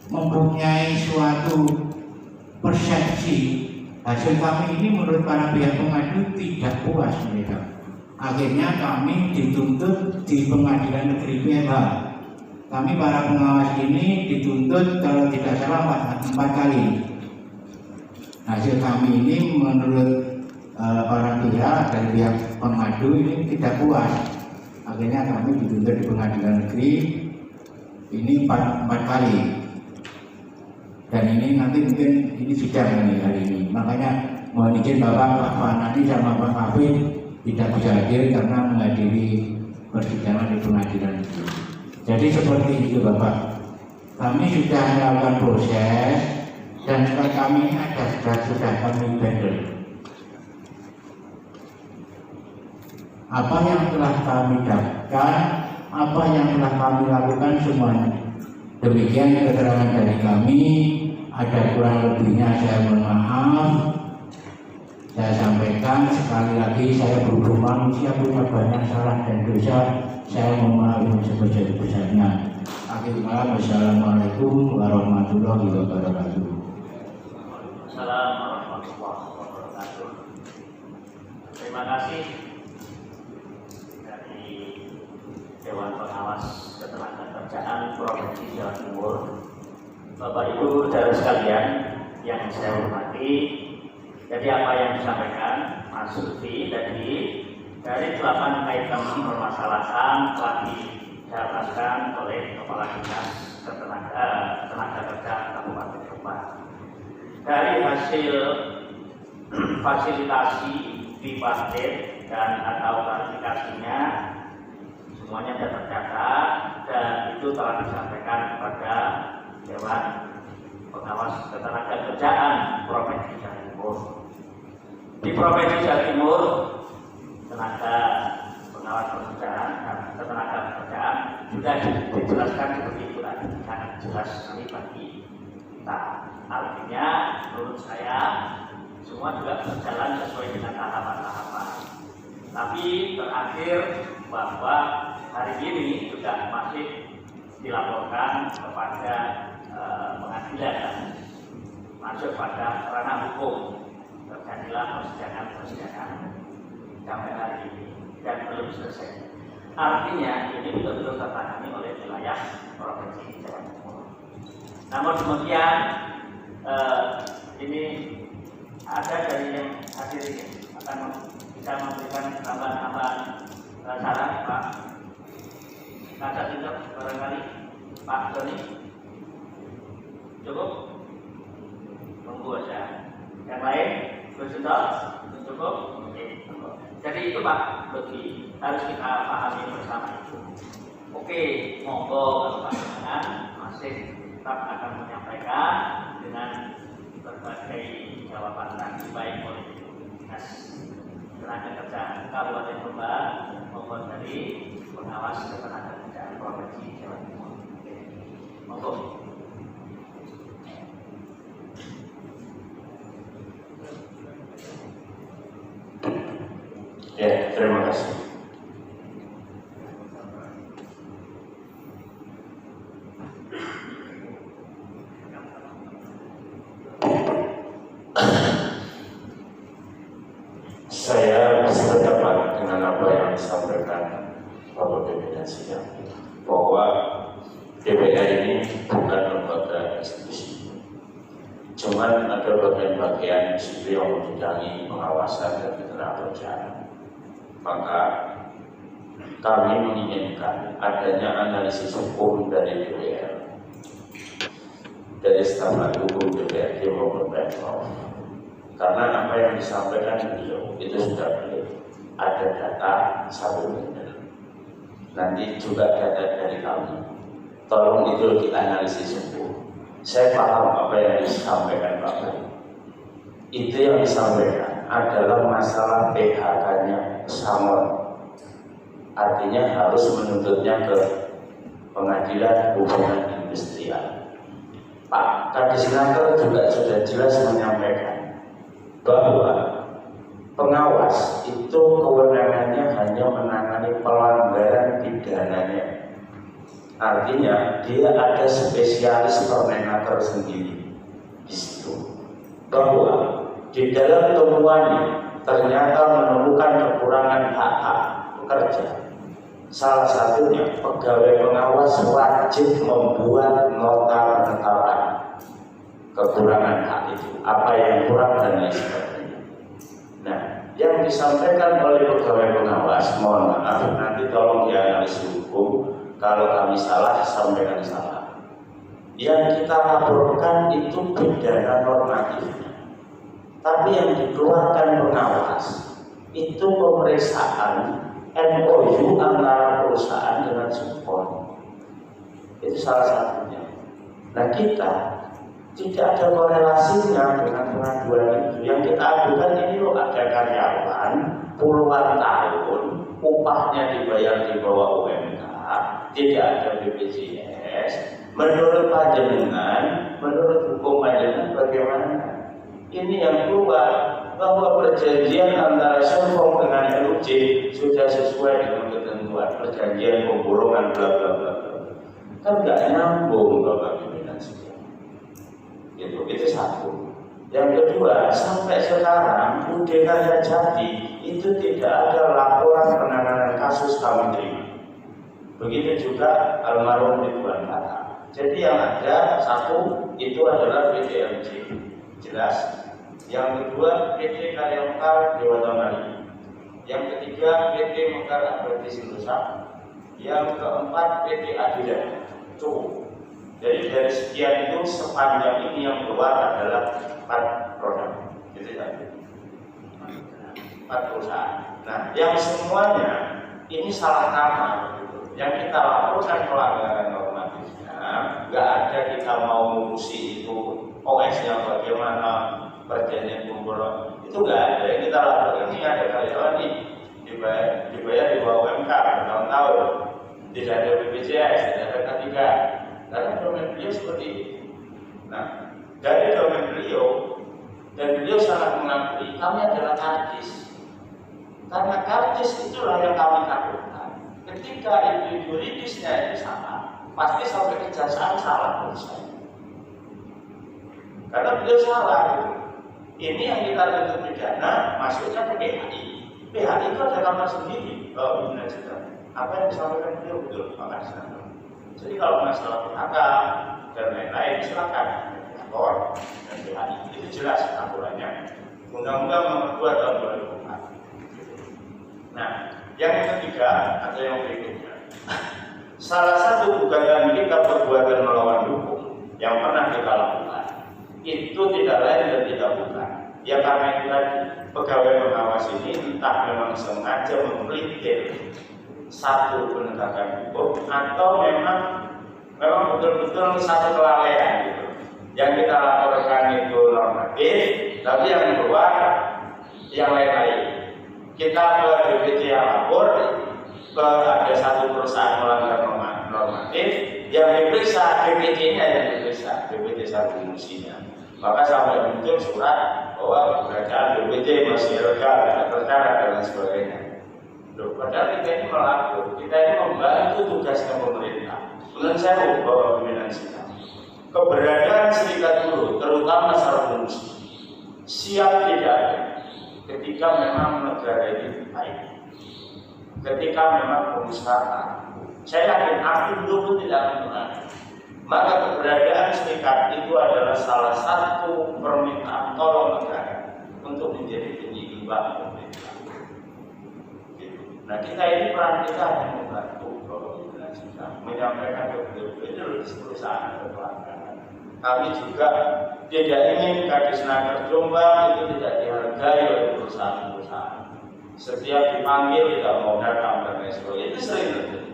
mempunyai suatu persepsi hasil kami ini menurut para pihak pengadu tidak puas mereka. Akhirnya kami dituntut di Pengadilan Negeri PMH. Kami para pengawas ini dituntut kalau tidak salah 4 kali. Hasil kami ini menurut para pihak dari pihak pengadu ini tidak puas. Akhirnya kami dituntut di Pengadilan Negeri ini 4 kali. Dan ini nanti mungkin ini sidang hari ini. Makanya mohon izin Bapak Pak Fanani sama Pak Hafid tidak bisa hadir karena menghadiri persidangan di Pengadilan Negeri. Jadi seperti itu Bapak. Kami sudah melakukan proses dan kami sudah kami bandel. Apa yang telah kami dapatkan, apa yang telah kami lakukan semuanya. Demikian keterangan dari kami. Ada kurang lebihnya saya mohon maaf. Saya sampaikan sekali lagi, saya berhubung manusia punya banyak salah dan dosa. Saya mohon maaf yang sebesar-besarnya. Wassalamualaikum warahmatullahi wabarakatuh. Assalamualaikum warahmatullahi wabarakatuh. Terima kasih dari Dewan Pengawas Ketenagakerjaan Provinsi Jawa Timur. Bapak Ibu saudara sekalian yang saya hormati, jadi apa yang disampaikan Mas Lutfi tadi dari 8 item permasalahan telah dijelaskan oleh Kepala Dinas Ketenagakerjaan Kabupaten Jombang. Dari hasil fasilitasi bipartit dan atau klarifikasinya semuanya sudah tercatat dan itu telah disampaikan kepada Dewan Pengawas Ketenagakerjaan Provinsi Jawa Timur. Di Provinsi Jawa Timur, tenaga pengawas ketenagakerjaan sudah dijelaskan seperti itu tadi, sangat jelas sekali bagi kita. Artinya, menurut saya semua juga berjalan sesuai dengan tahapan-tahapan. Tapi terakhir bahwa hari ini juga masih dilaporkan kepada pengadilan dan masuk pada ranah hukum. Terjadilah persidangan sampai hari ini dan belum selesai. Artinya ini betul-betul tertangani oleh wilayah Provinsi Jawa Timur. Namun demikian ini ada dari yang hadir ini akan bisa memberikan tambahan-tambahan saran Pak Kasat Inter barangkali Pak Doni cukup tunggu saja. Yang lain bersudah cukup. Oke. Jadi itu Pak Lutfi harus kita pahami bersama itu. Oke, monggo kalau panjenengan masih tetap akan menyampaikan dengan berbagai jawaban tadi baik oleh Dinas Ketenagakerjaan Kabupaten Jombang maupun dari Pengawas Ketenagakerjaan Provinsi Jawa Timur. Oke. Monggo. Ya, terima kasih. Saya bersependapat dengan apa yang disampaikan Bapak Pimpinan Sidang bahwa DPR ini bukan lembaga institusi. Cuman ada bagian-bagian sipil yang membidangi pengawasan dan ketenagakerjaan. Maka kami menginginkan adanya analisis hukum dari DPR, dari staf hukum DPRD maupun Pemprov. Karena apa yang disampaikan beliau itu sudah clear. Ada data satu benar. Nanti juga data dari kami. Tolong itu dianalisis hukum. Saya paham apa yang disampaikan Bapak. Itu yang disampaikan adalah masalah PHK-nya Samon. Artinya harus menuntutnya ke Pengadilan Hubungan Industrial. Pak Kadisnaker juga sudah jelas menyampaikan bahwa pengawas itu kewenangannya hanya menangani menangani pelanggaran pidananya. Artinya dia ada spesialis permenaker sendiri di situ. Bahwa di dalam temuannya ternyata menemukan kekurangan hak-hak pekerja. Salah satunya pegawai pengawas wajib membuat nota penetapan kekurangan hak itu, apa yang kurang dan lain sebagainya. Nah, yang disampaikan oleh pegawai pengawas, mohon maaf, nanti tolong dianalisis hukum. Kalau kami salah, sampaikan salah. Yang kita laporkan itu pidana normatifnya. Tapi yang dikeluarkan pengawas itu pemeriksaan MOU antara perusahaan dengan support. Itu salah satunya. Nah, kita tidak ada korelasinya dengan pengaduan itu. Yang kita adukan ini loh, ada karyawan puluhan tahun, upahnya dibayar di bawah UMK, tidak ada BPJS. Menurut panjenengan, menurut hukum panjenengan bagaimana? Ini yang keluar bahwa perjanjian antara Serpong dengan LUJ sudah sesuai dengan ketentuan perjanjian pemborongan bla bla bla. Kan nggak nyambung Bapak pimpinan sekalian. Itu satu. Yang kedua, sampai sekarang UD Karya Jati itu tidak ada laporan penanganan kasus kami terima. Begitu juga almarhum Ridwan Kata. Jadi yang ada satu itu adalah PTMJ, jelas. Yang kedua PT Karya Mekar Dewata Bali. Yang ketiga PT Mekar Abadi Sindosa. Yang keempat PT Adidas. Cukup. Jadi dari sekian itu sepanjang ini yang keluar adalah 4 produk. Jadi 4 perusahaan. Nah, yang semuanya ini salah nama. Yang kita laporkan pelanggaran normatifnya, nggak ada kita mau ngurusi itu OS-nya bagaimana, perjanjian pemborongan itu nggak ada. Yang kita laporkan ini ada karyawan nih dibayar di bawah UMK bertahun-tahun, tidak ada BPJS, tidak ada K3, karena domain beliau seperti itu. Nah, dari domain beliau dan beliau sangat mengakui kami adalah karcis, karena karcis itulah yang kami takutkan. Ketika itu yuridisnya itu salah, pasti sampai kejaksaan salah menurut saya. Karena beliau salah gitu. Ini yang kita tuntut pidana masuknya ke PHI. PHI itu ada kamar sendiri kalau pimpinan sidang. Apa yang disampaikan beliau betul, makasih. Jadi kalau masalah PHK dan lain-lain silakan lapor dan PHI itu jelas aturannya. Undang-Undang Nomor 2 Tahun 2004. Nah, yang ketiga atau yang berikutnya, salah satu gugatan kita perbuatan melawan hukum yang pernah kita lakukan itu tidak lain dan tidak bukan. Ya karena itu tadi pegawai pengawas ini entah memang sengaja mempelintir satu penegakan hukum atau memang betul-betul satu kelalaian gitu. Yang kita laporkan itu normatif, tapi yang keluar yang lain-lain. Kita ke BPJ lapor ke ada satu perusahaan melanggar normatif, yang diperiksa BPJ-nya yang diperiksa BPJ satu fungsinya. Maka sampai muncul surat bahwa keberadaan BPJ masih legal, tidak tercatat dan lain sebagainya. Loh, padahal kita ini melapor, kita ini membantu tugasnya pemerintah. Menurut saya bahwa pimpinan sidang, keberadaan serikat buruh, terutama secara fungsi, siap tidak ada. Ketika memang negara ini baik, ketika memang pengusaha, saya yakin Apindo pun tidak akan menang. Maka keberadaan serikat itu adalah salah satu permintaan tolong negara untuk menjadi penyeimbang pemerintah. Nah, kita ini peran kita hanya membantu menyampaikan ke beliau itu perusahaan atau pelanggaran. Kami juga tidak ingin Kadisnaker Jombang itu tidak dihargai oleh perusahaan-perusahaan. Setiap dipanggil tidak mau datang dan lain sebagainya. Itu sering terjadi.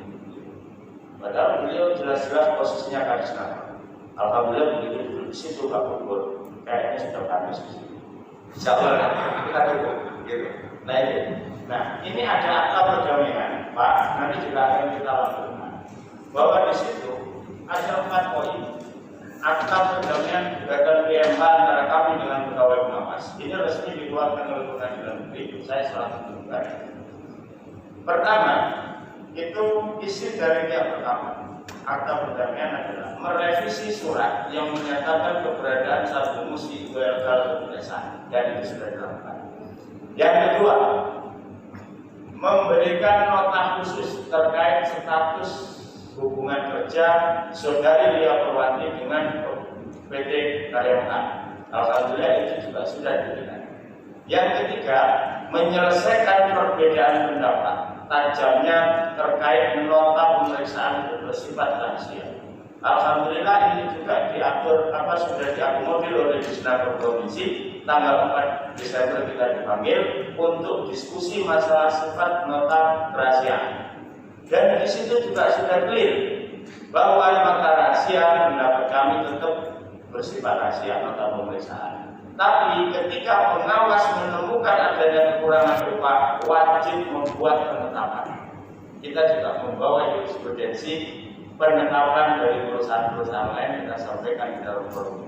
Padahal beliau jelas-jelas posisinya Kadisnaker. Alhamdulillah begitu dulu di situ Pak Bogor, kayaknya sudah panas di situ. Insyaallah kita dukung, gitu. Nah ini ada akta perdamaian, Pak. Nanti juga akan kita lakukan. Bahwa di situ ada 4 poin. Akta perdamaian gugatan PMK antara kami dengan pegawai pengawas. Ini resmi dikeluarkan oleh Pengadilan Negeri. Saya selalu menunjukkan. Pertama, itu isi dari yang pertama akta perdamaian adalah merevisi surat yang menyatakan keberadaan satu musi ilegal kedinasan, dan itu sudah dilakukan. Yang kedua, memberikan nota khusus terkait status hubungan kerja saudari Lia Purwanti dengan PT Karyawan. Alhamdulillah itu juga sudah diberikan. Yang ketiga, menyelesaikan perbedaan pendapat tajamnya terkait nota pemeriksaan bersifat rahasia. Alhamdulillah ini juga diatur sudah diakomodir oleh Disnaker Provinsi. Tanggal 4 Desember kita dipanggil untuk diskusi masalah sifat nota kerahasiaan. Dan di situ juga sudah clear bahwa nota rahasia pendapat kami tetap bersifat rahasia nota pemeriksaan. Tapi ketika pengawas menemukan adanya kekurangan berupa wajib membuat penetapan. Kita juga membawa jurisprudensi penetapan dari perusahaan-perusahaan lain kita sampaikan di dalam forum.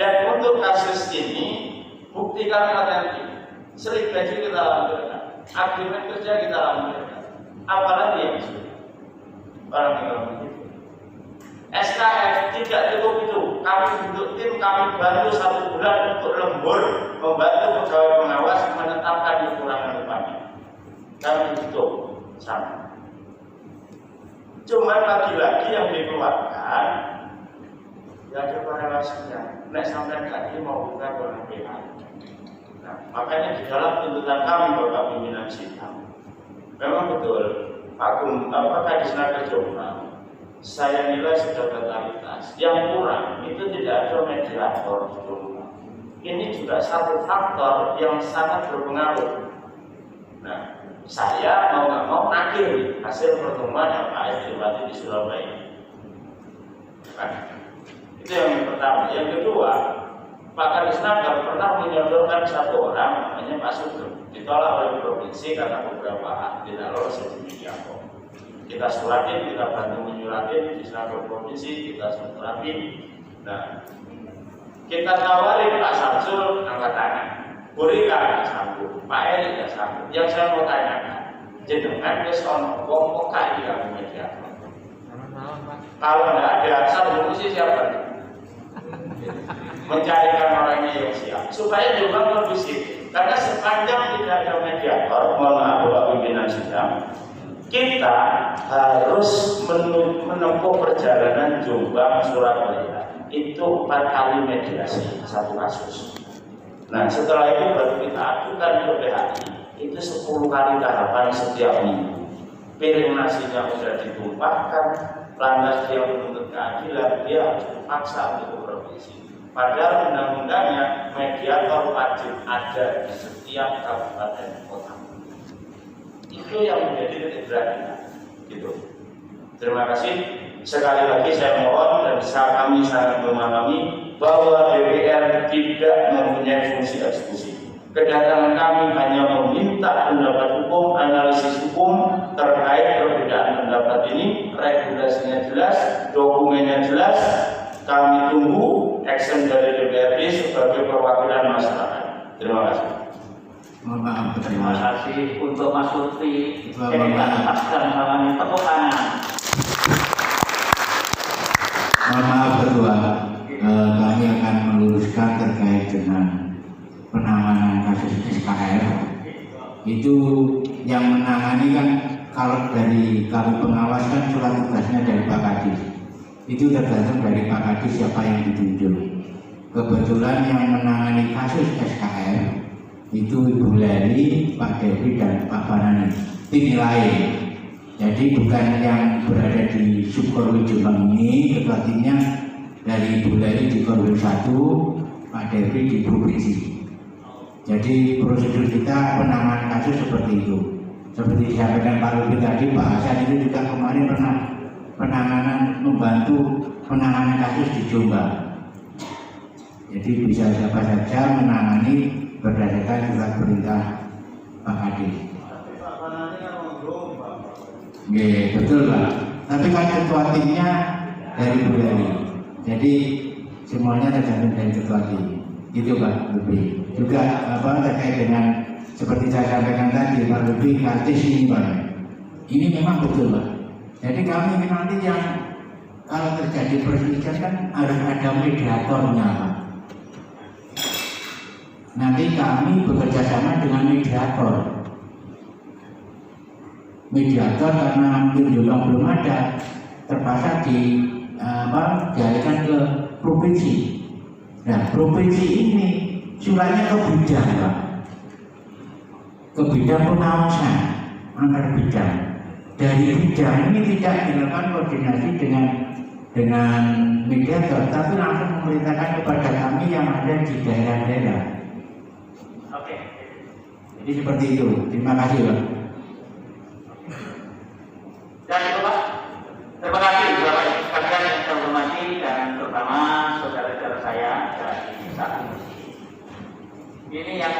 Dan untuk kasus ini bukti kami otentik. Slip gaji kita lampirkan, agreement kerja kita lampirkan. Apalagi yang sulit? Orang tinggal begitu. SKF tidak cukup itu. Kami bentuk tim, kami bantu 1 bulan untuk lembur membantu pegawai pengawas menetapkan kekurangan upahnya. Kami tutup sama. Cuman lagi-lagi yang dikeluarkan ya ada korelasinya. Nek sampai tadi mau buka penampilan. Nah, makanya di dalam tuntutan kami Bapak Pimpinan Sidang, memang betul Kadisnaker Jombang saya nilai sudah totalitas. Yang kurang itu tidak ada mediator di Jombang. Ini juga satu faktor yang sangat berpengaruh. Nah, saya mau nggak mau akhir hasil pertemuan yang Pak Bupati di Surabaya. Nah, itu yang pertama. Yang kedua, Pak Kadisnaker pernah menyodorkan 1 orang namanya Pak Sugeng, ditolak oleh provinsi karena beberapa hak tidak lolos di Mediator. Kita suratin, kita bantu menyuratin di Disnaker provinsi, kita suratin. Nah, kita tawarin Pak Samsul angkat tangan, Bu Rika nggak sanggup, Pak Eri nggak sanggup. Yang saya mau tanyakan, jenengan wis ono wong kok kaya kami Mediator. Kalau nggak ada satu fungsi siapa? Mencarikan orangnya yang siap supaya Jombang lebih sip. Karena sepanjang tidak ada mediator, mohon maaf Bapak Pimpinan Sidang, kita harus menempuh perjalanan Jombang Surabaya itu 4 kali mediasi 1 kasus. Nah setelah itu baru kita ajukan ke PHI, itu 10 kali tahapan setiap minggu. Piring nasinya sudah ditumpahkan, lantas dia menuntut keadilan, dia harus dipaksa untuk provinsi. Padahal undang-undangnya mediator wajib ada di setiap kabupaten kota. Itu yang menjadi titik berat kita. Gitu. Terima kasih. Sekali lagi saya mohon dan kami sangat memahami bahwa DPR tidak mempunyai fungsi eksekusi. Kedatangan kami hanya meminta pendapat hukum, analisis hukum terkait perbedaan pendapat ini, regulasinya jelas, dokumennya jelas. Kami tunggu action dari DPRD sebagai perwakilan masyarakat. Terima kasih. Mohon maaf, terima kasih untuk Mas Lutfi. Jadi lepaskan tangan tepuk tangan. Mohon maaf berdua, kami akan meluruskan terkait dengan penanganan kasus SKF. Itu yang menangani kan kalau dari kami pengawas kan surat tugasnya dari Pak Kadis. Itu tergantung dari Pak Kadis siapa yang ditunjuk. Kebetulan yang menangani kasus SKF itu Ibu Leri, Pak Devi dan Pak Banani, tim lain. Jadi bukan yang berada di Subkorwil Jombang ini, ketua timnya dari Ibu Leri di Korwil 1, Pak Devi di provinsi. Jadi prosedur kita penanganan kasus seperti itu. Seperti disampaikan Pak Lutfi tadi, Pak Hasan itu juga kemarin pernah penanganan membantu penanganan kasus di Jombang. Jadi bisa siapa saja menangani berdasarkan surat perintah Pak Kadis. Betul Pak. Tapi kan ketua timnya dari Bu Leri. Jadi semuanya tergantung dari ketua tim. Itu Pak Lutfi. Juga terkait dengan seperti saya sampaikan tadi Pak Lutfi Kadis ini Pak. Ini memang betul, Pak. Jadi kami ini nanti yang kalau terjadi perselisihan kan harus ada mediatornya, Pak. Nanti kami bekerja sama dengan mediator. Mediator karena mungkin juga belum ada, terpaksa dialihkan ke provinsi. Nah, provinsi ini suratnya ke bidang, Pak. Ke bidang pengawasan antar bidang. Dari bidang ini tidak dilakukan koordinasi dengan mediator, tapi langsung memerintahkan kepada kami yang ada di daerah-daerah. Oke. Jadi seperti itu. Terima kasih, Pak. Dan itu, Pak. Terima kasih Bapak Ibu sekalian yang saya hormati dan terutama saudara-saudara saya dari satu misi. Ini yang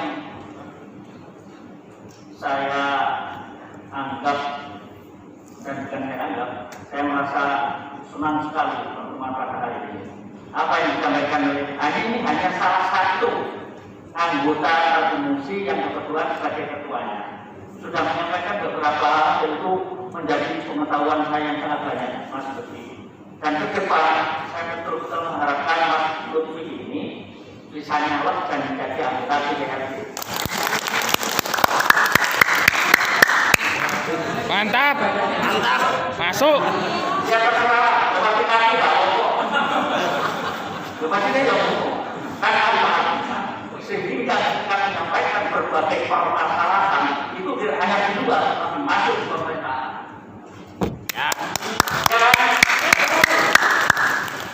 saya anggap dan bukan saya anggap, saya merasa senang sekali pertemuan pada hari ini. Apa yang disampaikan oleh Adi ini hanya salah satu anggota satu misi yang kebetulan sebagai ketuanya sudah menyampaikan beberapa hal, tentu menjadi pengetahuan saya yang sangat banyak, Mas Lutfi. Dan ke depan saya betul-betul mengharapkan Mas Lutfi ini bisa nyalek dan menjadi anggota DPRD. Mantap. Masuk. Siapa terserah, tetapi kami tak ngomong. Lepas ini ya ngomong. Kan apa? Sehingga kita menyampaikan berbagai permasalahan itu tidak hanya di luar, tapi masuk ke pemerintahan. Ya.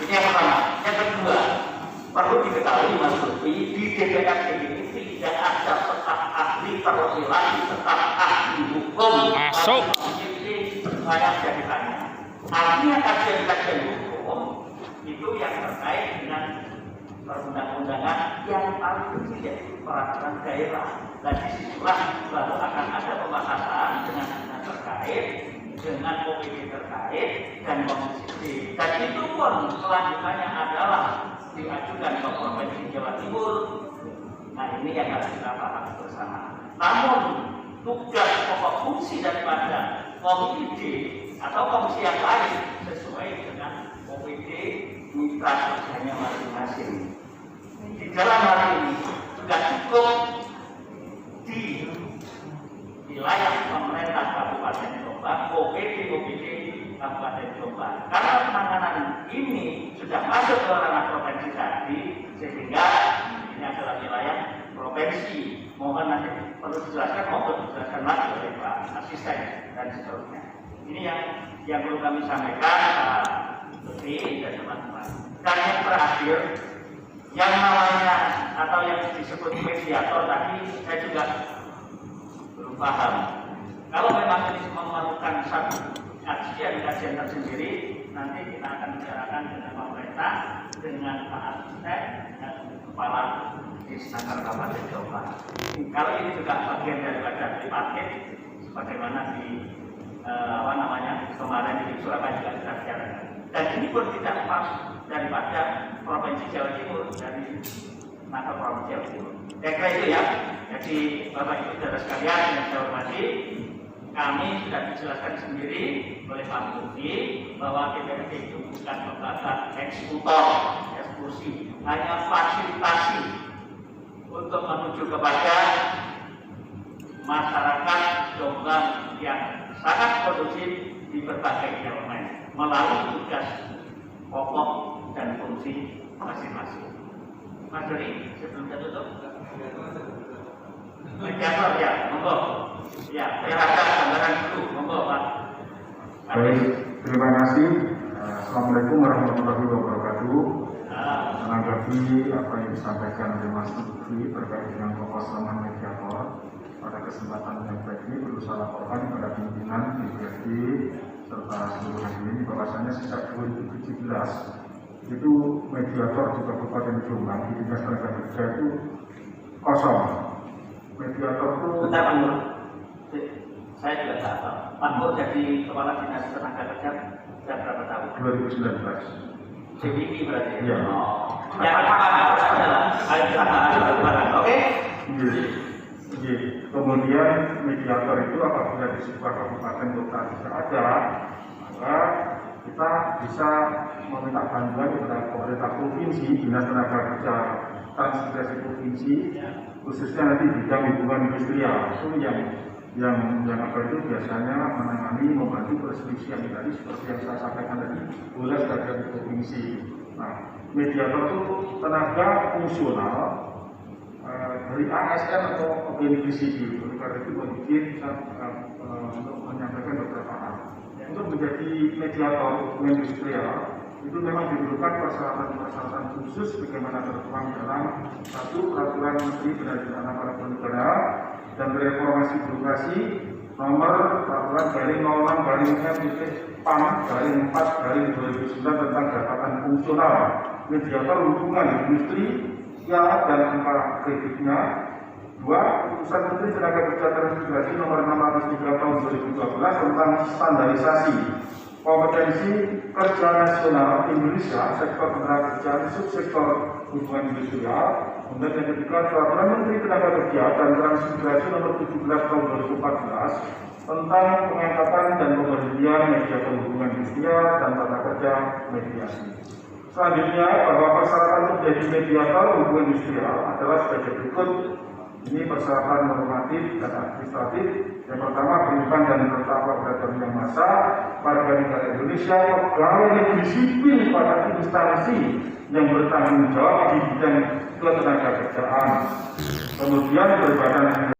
Ini yang pertama. Yang kedua, perlu diketahui Mas Lutfi, di DPRD ini tidak ada staf ahli perwakilan, staf ahli hukum. Masuk. Saya jadi tanya. Artinya kajian-kajian hukum itu yang terkait dengan perundang-undangan yang paling kecil yaitu peraturan daerah. Dan disitulah baru akan ada pembahasan dengan terkait dengan OPD terkait dan komisi. Dan itu pun selanjutnya adalah diajukan ke Provinsi Jawa Timur. Nah ini yang harus kita pahami bersama. Namun tugas pokok fungsi daripada komisi atau komisi yang lain sesuai dengan OPD mitra kerjanya masing-masing. Di dalam hal ini sudah cukup di wilayah pemerintah Kabupaten Jombang, OPD Kabupaten Jombang. Karena penanganan ini sudah masuk ke ranah provinsi tadi, sehingga ini adalah wilayah provinsi. Mohon nanti perlu dijelaskan, mohon dijelaskan lagi oleh Pak Asisten dan seterusnya. Ini yang perlu kami sampaikan, Pak Lutfi dan teman-teman. Dan yang terakhir, yang namanya atau yang disebut mediator tadi, saya juga belum paham. Kalau memang ini memerlukan satu kajian tersendiri, nanti kita akan bicarakan dengan pemerintah, dengan Pak Asisten dan Kepala Disnaker Kabupaten Jombang. Kalau ini juga bagian daripada tripartit, sebagaimana di kemarin di Surabaya juga sudah bicarakan. Dan ini pun tidak lepas daripada Provinsi Jawa Timur dari mata Provinsi Jawa Timur. Kira itu ya. Jadi Bapak Ibu saudara sekalian yang saya hormati, kami sudah dijelaskan sendiri oleh Pak Lutfi bahwa DPRD itu bukan lembaga eksekusi, hanya fasilitasi untuk menuju kepada masyarakat Jombang yang sangat kondusif di berbagai elemen melalui tugas pokok dan fungsi masing-masing. Mas Doni, sebelum saya tutup, mediator ya, monggo. Ya, saya ada gambaran dulu, monggo Pak. Baik, terima kasih. Assalamualaikum warahmatullahi wabarakatuh. Menanggapi apa yang disampaikan oleh Mas Lutfi terkait dengan kekosongan mediator, pada kesempatan yang baik ini perlu saya laporkan kepada pimpinan DPRD serta seluruh hadirin bahwasanya sejak 2017 itu mediator di Kabupaten Jombang di Dinas Tenaga Kerja itu kosong. Mediator itu bentar Pak Nur, saya juga tak tahu. Pak Nur jadi Kepala Dinas Tenaga Kerja sudah berapa tahun? 2019. CPI berarti. Iya. Ya, Pak adalah. Oke. Kemudian mediator itu apabila di sebuah kabupaten kota tidak ada, maka kita bisa meminta bantuan kepada pemerintah provinsi, dinas tenaga kerja transmigrasi provinsi, khususnya nanti bidang hubungan industrial itu yang apa itu biasanya menangani membantu perselisihan tadi seperti yang saya sampaikan tadi, boleh dari provinsi. Nah, mediator itu tenaga fungsional dari ASN atau beneficiary. Oleh karena itu mungkin untuk menyampaikan beberapa hal. Untuk menjadi mediator industrial itu memang diperlukan persyaratan-persyaratan khusus bagaimana tertuang dalam satu peraturan Menteri Pendayaan Aparatur Negara dan Reformasi Birokrasi nomor peraturan garing 06/PAN/4/2009 tentang jabatan fungsional mediator hubungan industri dan angka kreditnya. 2. Keputusan Menteri Tenaga Kerja Transmigrasi nomor 603 tahun 2012 tentang standarisasi kompetensi kerja nasional Indonesia sektor tenaga kerja subsektor hubungan industrial. Kemudian yang ketiga, peraturan Menteri Tenaga Kerja dan Transmigrasi nomor 17 tahun 2014 tentang pengangkatan dan pemberhentian mediator hubungan industrial dan tata kerja mediasi. Selanjutnya, bahwa persyaratan menjadi mediator hubungan industrial adalah sebagai berikut. Ini persyaratan normatif dan administratif. Yang pertama, berhubungan dan terdakwa operator yang masa, warga negara Indonesia, pegawai negeri sipil pada instansi yang bertanggung jawab di bidang ketenagakerjaan. Kemudian berbadan